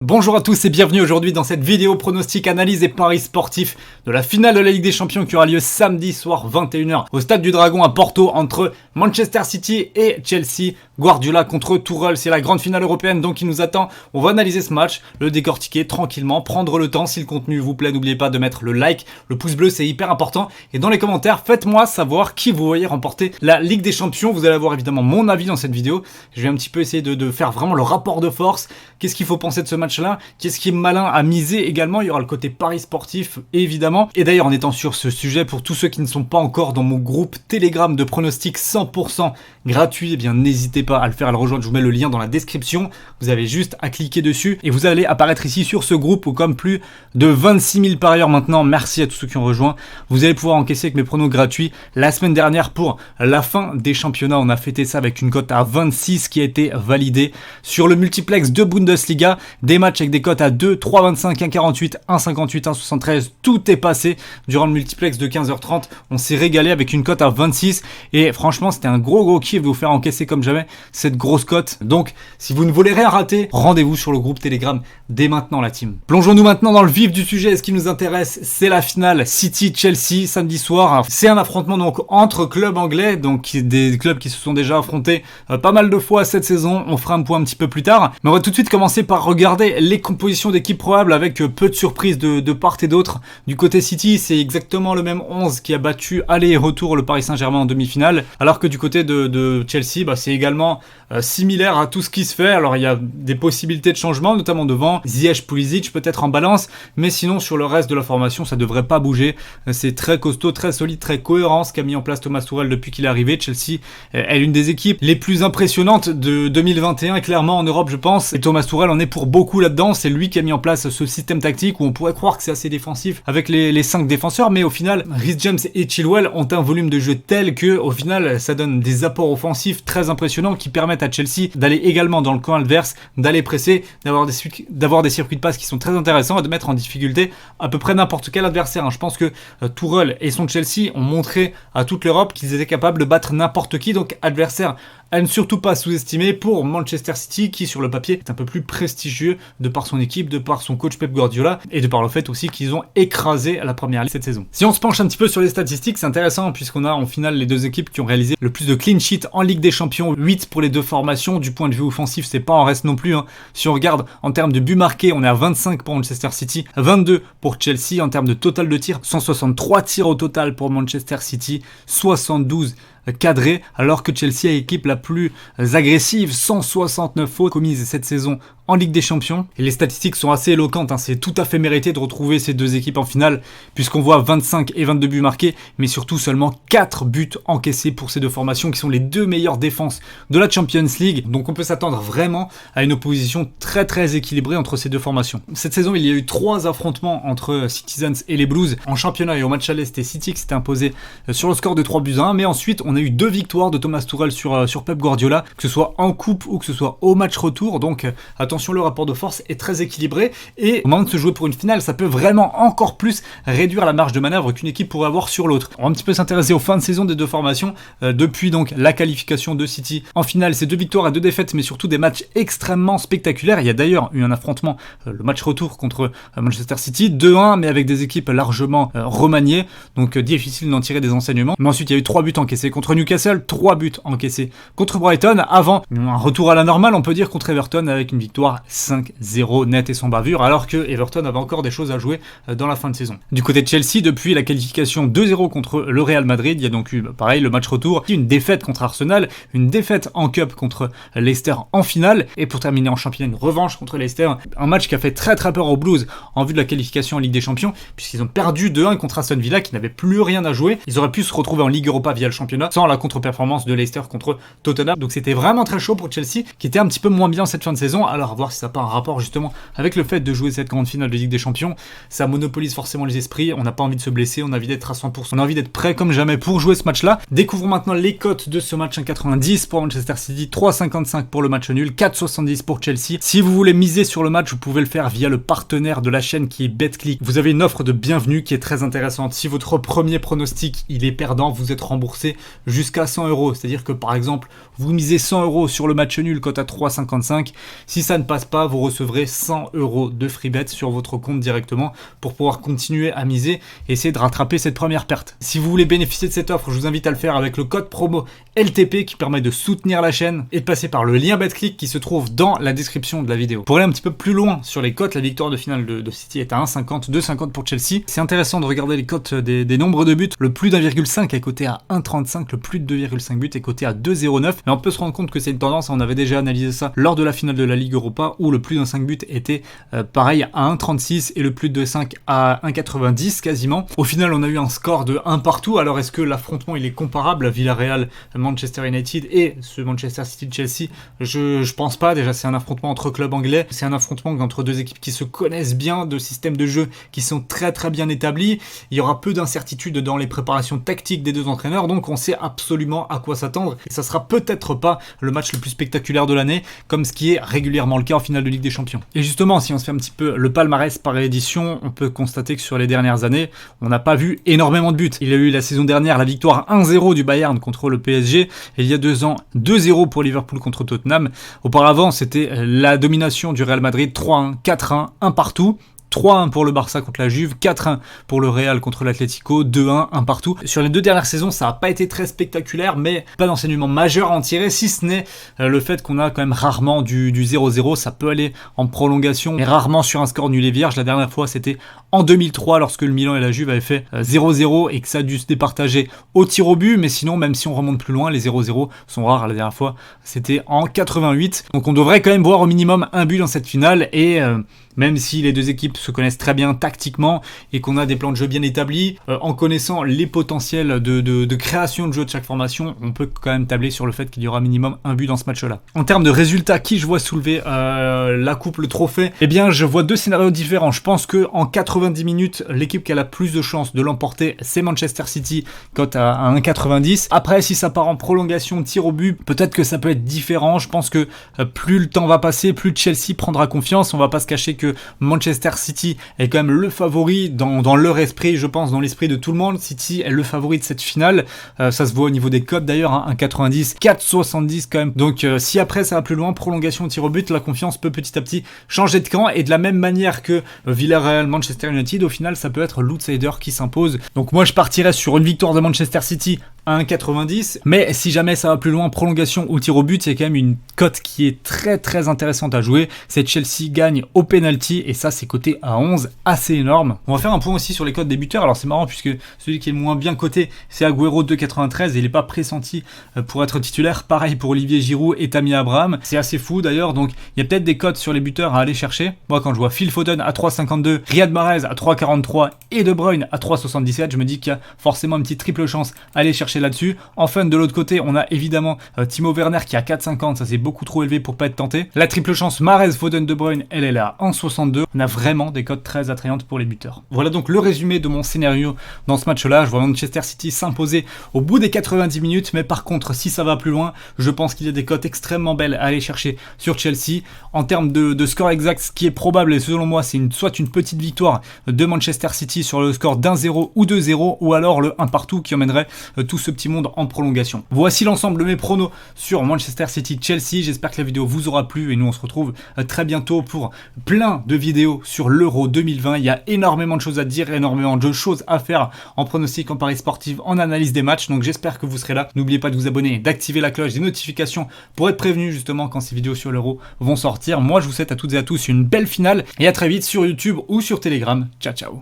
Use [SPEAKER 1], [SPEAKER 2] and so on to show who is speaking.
[SPEAKER 1] Bonjour à tous et bienvenue aujourd'hui dans cette vidéo pronostic, analyse et paris sportifs de la finale de la Ligue des Champions qui aura lieu samedi soir 21h au Stade du Dragon à Porto entre Manchester City et Chelsea. Guardiola contre Tuchel, c'est la grande finale européenne donc qui nous attend. On va analyser ce match, le décortiquer tranquillement, prendre le temps. Si le contenu vous plaît, n'oubliez pas de mettre le like, le pouce bleu, c'est hyper important. Et dans les commentaires, faites-moi savoir qui vous voyez remporter la Ligue des Champions. Vous allez avoir évidemment mon avis dans cette vidéo. Je vais un petit peu essayer de faire vraiment le rapport de force. Qu'est-ce qu'il faut penser de ce match-là? Qu'est-ce qui est malin à miser également? Il y aura le côté paris sportif évidemment. Et d'ailleurs, en étant sur ce sujet, pour tous ceux qui ne sont pas encore dans mon groupe Telegram de pronostics 100% gratuit, eh bien n'hésitez pas à le faire, à le rejoindre. Je vous mets le lien dans la description. Vous avez juste à cliquer dessus et vous allez apparaître ici sur ce groupe où, comme plus de 26 000 parieurs maintenant, merci à tous ceux qui ont rejoint, vous allez pouvoir encaisser avec mes pronos gratuits. La semaine dernière, pour la fin des championnats, on a fêté ça avec une cote à 26 qui a été validée sur le multiplex de Bundesliga. Des matchs avec des cotes à 2, 3, 25, 1,48, 1,58, 1,73. Tout est passé durant le multiplex de 15h30. On s'est régalé avec une cote à 26 et franchement, c'était un gros kiff de vous faire encaisser comme jamais cette grosse cote. Donc, si vous ne voulez rien rater, rendez-vous sur le groupe Telegram dès maintenant, la team. Plongeons-nous maintenant dans le vif du sujet. Ce qui nous intéresse, c'est la finale City-Chelsea samedi soir. C'est un affrontement donc entre clubs anglais, donc des clubs qui se sont déjà affrontés pas mal de fois cette saison. On fera un point un petit peu plus tard. Mais on va tout de suite commencer par regarder les compositions d'équipes probables avec peu de surprises de part et d'autre. Du côté City, c'est exactement le même 11 qui a battu aller et retour le Paris Saint-Germain en demi-finale. Alors que du côté de Chelsea, c'est également similaire à tout ce qui se fait. Alors il y a des possibilités de changement, notamment devant Ziyech, Pulisic peut-être en balance, mais sinon sur le reste de la formation ça devrait pas bouger. C'est très costaud, très solide, très cohérent ce qu'a mis en place Thomas Tuchel depuis qu'il est arrivé. Chelsea est l'une des équipes les plus impressionnantes de 2021 clairement en Europe je pense, et Thomas Tuchel en est pour beaucoup là-dedans. C'est lui qui a mis en place ce système tactique où on pourrait croire que c'est assez défensif avec les 5 défenseurs, mais au final Reece James et Chilwell ont un volume de jeu tel que au final ça donne des apports offensifs très impressionnants qui permettent à Chelsea d'aller également dans le camp adverse, d'aller presser, d'avoir des circuits de passe qui sont très intéressants et de mettre en difficulté à peu près n'importe quel adversaire. Je pense que Tuchel et son Chelsea ont montré à toute l'Europe qu'ils étaient capables de battre n'importe qui, donc adversaire à ne surtout pas sous-estimer pour Manchester City qui sur le papier est un peu plus prestigieux de par son équipe, de par son coach Pep Guardiola et de par le fait aussi qu'ils ont écrasé la première ligue cette saison. Si on se penche un petit peu sur les statistiques, c'est intéressant puisqu'on a en finale les deux équipes qui ont réalisé le plus de clean sheet en Ligue des Champions, 8 pour les deux formations. Du point de vue offensif, c'est pas en reste non plus. Si on regarde en termes de buts marqués, on est à 25 pour Manchester City, 22 pour Chelsea. En termes de total de tirs, 163 tirs au total pour Manchester City, 72 cadré, alors que Chelsea est l'équipe la plus agressive, 169 fautes commises cette saison en Ligue des Champions. Et les statistiques sont assez éloquentes, c'est tout à fait mérité de retrouver ces deux équipes en finale, puisqu'on voit 25 et 22 buts marqués, mais surtout seulement 4 buts encaissés pour ces deux formations, qui sont les deux meilleures défenses de la Champions League. Donc on peut s'attendre vraiment à une opposition très équilibrée entre ces deux formations. Cette saison, il y a eu 3 affrontements entre Citizens et les Blues. En championnat et au match aller, c'était City qui s'était imposé sur le score de 3-1, mais ensuite on a eu 2 victoires de Thomas Tuchel sur Pep Guardiola, que ce soit en coupe ou que ce soit au match retour. Donc attention, le rapport de force est très équilibré et au moment de se jouer pour une finale, ça peut vraiment encore plus réduire la marge de manœuvre qu'une équipe pourrait avoir sur l'autre. On va un petit peu s'intéresser aux fins de saison des deux formations depuis donc la qualification de City en finale. C'est 2 victoires et 2 défaites, mais surtout des matchs extrêmement spectaculaires. Il y a d'ailleurs eu un affrontement, le match retour contre Manchester City, 2-1, mais avec des équipes largement remaniées, donc difficile d'en tirer des enseignements. Mais ensuite il y a eu 3 buts encaissés contre Newcastle, 3 buts encaissés contre Brighton, avant un retour à la normale on peut dire contre Everton avec une victoire 5-0 net et sans bavure, alors que Everton avait encore des choses à jouer dans la fin de saison. Du côté de Chelsea, depuis la qualification 2-0 contre le Real Madrid, il y a donc eu pareil le match retour, une défaite contre Arsenal, une défaite en Cup contre Leicester en finale, et pour terminer en championnat, une revanche contre Leicester, un match qui a fait très peur aux Blues en vue de la qualification en Ligue des Champions, puisqu'ils ont perdu 2-1 contre Aston Villa qui n'avait plus rien à jouer. Ils auraient pu se retrouver en Ligue Europa via le championnat sans la contre-performance de Leicester contre Tottenham. Donc c'était vraiment très chaud pour Chelsea qui était un petit peu moins bien cette fin de saison. Alors à voir si ça n'a pas un rapport justement avec le fait de jouer cette grande finale de Ligue des Champions. Ça monopolise forcément les esprits, on n'a pas envie de se blesser, on a envie d'être à 100%, on a envie d'être prêt comme jamais pour jouer ce match-là. Découvrons maintenant les cotes de ce match: 1,90 pour Manchester City, 3,55 pour le match nul, 4,70 pour Chelsea. Si vous voulez miser sur le match, vous pouvez le faire via le partenaire de la chaîne qui est BetClick. Vous avez une offre de bienvenue qui est très intéressante. Si votre premier pronostic il est perdant, vous êtes remboursé jusqu'à 100 €. C'est-à-dire que par exemple, vous misez 100 € sur le match nul, cote à 3,55. Si ça ne passe pas, vous recevrez 100 € de free bet sur votre compte directement pour pouvoir continuer à miser et essayer de rattraper cette première perte. Si vous voulez bénéficier de cette offre, je vous invite à le faire avec le code promo LTP qui permet de soutenir la chaîne et de passer par le lien BetClick qui se trouve dans la description de la vidéo. Pour aller un petit peu plus loin sur les cotes, la victoire de finale de City est à 1,50, 2,50 pour Chelsea. C'est intéressant de regarder les cotes des nombres de buts. Le plus d'1,5 est coté à 1,35, le plus de 2,5 buts est coté à 2,09. Mais on peut se rendre compte que c'est une tendance, on avait déjà analysé ça lors de la finale de la Ligue Europa où le plus d'un 5 buts était pareil à 1,36 et le plus de 5 à 1,90 quasiment. Au final, on a eu un score de 1 partout. Alors est-ce que l'affrontement il est comparable à Villarreal, Manchester United et ce Manchester City-Chelsea? Je pense pas. Déjà, c'est un affrontement entre clubs anglais. C'est un affrontement entre deux équipes qui se connaissent bien, de systèmes de jeu qui sont très très bien établis. Il y aura peu d'incertitudes dans les préparations tactiques des deux entraîneurs, donc on sait absolument à quoi s'attendre. Et ça sera peut-être pas le match le plus spectaculaire de l'année, comme ce qui est régulièrement le cas en finale de Ligue des Champions. Et justement, si on se fait un petit peu le palmarès par édition, on peut constater que sur les dernières années, on n'a pas vu énormément de buts. Il y a eu la saison dernière la victoire 1-0 du Bayern contre le PSG, et il y a 2 ans 2-0 pour Liverpool contre Tottenham. Auparavant, c'était la domination du Real Madrid, 3-1, 4-1, 1 partout. 3-1 pour le Barça contre la Juve, 4-1 pour le Real contre l'Atlético, 2-1, 1 partout. Sur les 2 dernières saisons, ça n'a pas été très spectaculaire, mais pas d'enseignement majeur à en tirer, si ce n'est le fait qu'on a quand même rarement du 0-0. Ça peut aller en prolongation, mais rarement sur un score nul et vierge. La dernière fois, c'était en 2003, lorsque le Milan et la Juve avaient fait 0-0 et que ça a dû se départager au tir au but. Mais sinon, même si on remonte plus loin, les 0-0 sont rares. La dernière fois, c'était en 88. Donc on devrait quand même voir au minimum un but dans cette finale et... même si les deux équipes se connaissent très bien tactiquement et qu'on a des plans de jeu bien établis, en connaissant les potentiels de création de jeu de chaque formation, on peut quand même tabler sur le fait qu'il y aura minimum un but dans ce match-là. En termes de résultats, qui je vois soulever la coupe, le trophée, eh bien je vois 2 scénarios différents. Je pense qu'en 90 minutes, l'équipe qui a la plus de chances de l'emporter, c'est Manchester City, cote à 1,90. Après, si ça part en prolongation, tir au but, peut-être que ça peut être différent. Je pense que plus le temps va passer, plus Chelsea prendra confiance. On va pas se cacher que Manchester City est quand même le favori dans leur esprit, je pense, dans l'esprit de tout le monde. City est le favori de cette finale. Ça se voit au niveau des cotes d'ailleurs, hein, 1,90, 4,70 quand même. Donc si après ça va plus loin, prolongation, tir au but, la confiance peut petit à petit changer de camp. Et de la même manière que Villarreal, Manchester United, au final ça peut être l'outsider qui s'impose. Donc moi je partirais sur une victoire de Manchester City à 1,90, mais si jamais ça va plus loin, prolongation ou tir au but, il y a quand même une cote qui est très très intéressante à jouer. C'est Chelsea gagne au penalty et ça c'est coté à 11, assez énorme. On va faire un point aussi sur les cotes des buteurs. Alors c'est marrant puisque celui qui est le moins bien coté c'est Agüero 2,93 et il n'est pas pressenti pour être titulaire. Pareil pour Olivier Giroud et Tammy Abraham. C'est assez fou d'ailleurs, donc il y a peut-être des cotes sur les buteurs à aller chercher. Moi quand je vois Phil Foden à 3,52, Riyad Mahrez à 3,43 et De Bruyne à 3,77, je me dis qu'il y a forcément une petite triple chance à aller chercher là-dessus. Enfin de l'autre côté on a évidemment Timo Werner qui a 4,50, ça c'est beaucoup trop élevé pour pas être tenté. La triple chance Mahrez, Foden, De Bruyne, elle est là à 1,62. On a vraiment des cotes très attrayantes pour les buteurs. Voilà donc le résumé de mon scénario dans ce match-là. Je vois Manchester City s'imposer au bout des 90 minutes, mais par contre si ça va plus loin, je pense qu'il y a des cotes extrêmement belles à aller chercher sur Chelsea. En termes de score exact, ce qui est probable et selon moi c'est soit une petite victoire de Manchester City sur le score d'1-0 ou 2-0, ou alors le 1 partout qui emmènerait tout ce petit monde en prolongation. Voici l'ensemble de mes pronos sur Manchester City-Chelsea. J'espère que la vidéo vous aura plu et nous on se retrouve très bientôt pour plein de vidéos sur l'Euro 2020. Il y a énormément de choses à dire, énormément de choses à faire en pronostic, en paris sportif, en analyse des matchs. Donc j'espère que vous serez là. N'oubliez pas de vous abonner, d'activer la cloche des notifications pour être prévenu justement quand ces vidéos sur l'Euro vont sortir. Moi je vous souhaite à toutes et à tous une belle finale et à très vite sur YouTube ou sur Telegram. Ciao ciao.